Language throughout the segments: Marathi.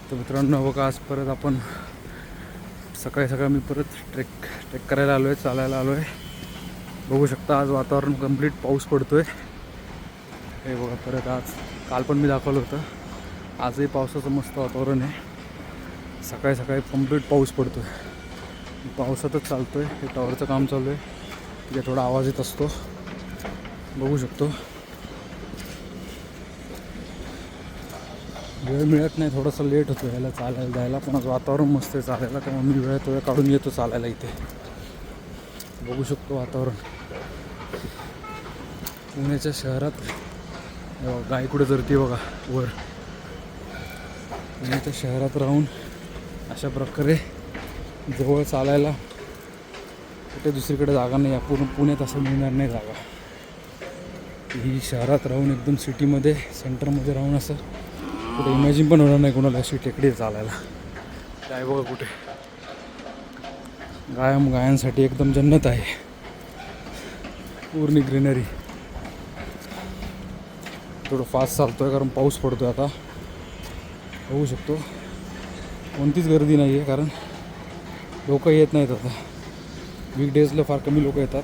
तर मित्रांनो बघा, आज परत आपण सकाळी मी परत ट्रेक करायला आलो आहे, चालायला आलो आहे. बघू शकता आज वातावरण कंप्लीट पाऊस पडतो आहे. हे बघा परत आज, काल पण मी दाखवलं होतं, आजही पावसाचं मस्त वातावरण आहे. सकाळी कंप्लीट पाऊस पडतो आहे, पावसातच चालतो आहे. हे टॉवरचं काम चालू आहे, तिथे थोडा आवाज येत असतो, बघू शकतो. वेळ मिळत नाही, थोडंसं लेट होतो याला चालायला जायला, पण आज वातावरण मस्त आहे चालायला, त्यामुळे मी वेळ थोडा काढून येतो चालायला इथे. बघू शकतो वातावरण पुण्याच्या शहरात. गाय कुठे चरते बघा वर. पुण्याच्या शहरात राहून अशा प्रकारे जवळ चालायला कुठे दुसरीकडे जागा नाही. पूर्ण पुण्यात असं मिळणार नाही जागा. ही शहरात राहून एकदम सिटीमध्ये सेंटरमध्ये राहून असं कुठे इमॅजिन पण होणार नाही कोणाला अशी टेकडी चालायला. काय बघा कुठे गायांसाठी एकदम जन्नत आहे, पूर्ण ग्रीनरी. थोडं फास्ट चालतो आहे कारण पाऊस पडतो आहे आता. बघू शकतो कोणतीच गर्दी नाही आहे, कारण लोक येत नाहीत आता. वीकडेजला फार कमी लोक येतात.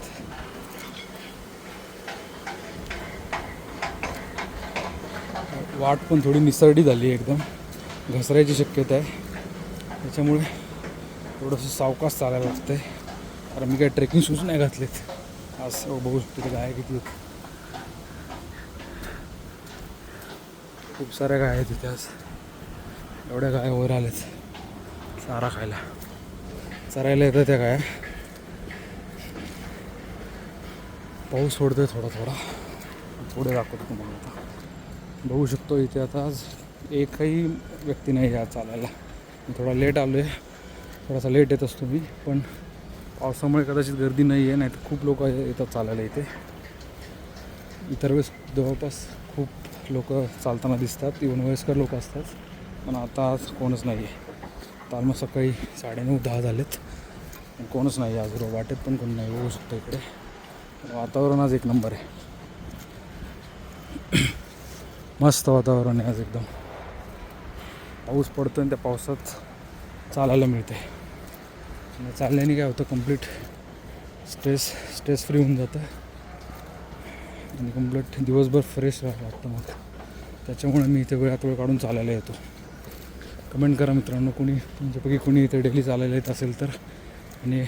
वाट पण थोडी निसरडी झाली आहे, एकदम घसरायची शक्यता आहे. त्याच्यामुळे थोडंसं सावकाश चालायला लागतं आहे, कारण मी काय ट्रेकिंग शूज नाही घातलेत आज. बघू शकतो ते गाय किती आहेत, खूप साऱ्या गाय आहेत तिथे आज. एवढ्या गाय वर आल्यात चारा खायला, चरायला येतं त्या गाय. पाऊस पडतोय थोडा पुढे दाखवतो तुम्हाला. आता बघू शकतो इथे आता आज एकही व्यक्ती नाही आहे चालायला. मी थोडा लेट आलो आहे, थोडासा लेट येत असतो मी, पण पावसामुळे कदाचित गर्दी नाही आहे, नाही तर खूप लोक येतात चालायला इथे. इतर वेळेस जवळपास खूप लोक चालताना दिसतात, इव्हन वयस्कर लोक असतात, पण आता आज कोणच नाही आहे. आता मग सकाळी 9:30-10 झालेत, पण कोणच नाही आहे आज. वाटेत पण कोण नाही. बघू शकतो इकडे वातावरण आज एक नंबर आहे. मस्त वातावरण आहे आज एकदम. पाऊस पडतो आणि त्या पावसात चालायला मिळते. चालल्याने काय होतं, कंप्लीट स्ट्रेस फ्री होऊन जातं आणि कंप्लीट दिवसभर फ्रेश राहायला लागतं. मग त्याच्यामुळे मी इथे वेळात वेळ काढून चालायला येतो. कमेंट करा मित्रांनो, तुमच्यापैकी कोणी इथे डेली चालायला येत असेल तर, आणि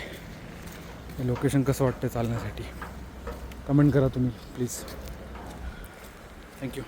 लोकेशन कसं वाटतं चालण्यासाठी कमेंट करा तुम्ही प्लीज. थँक्यू.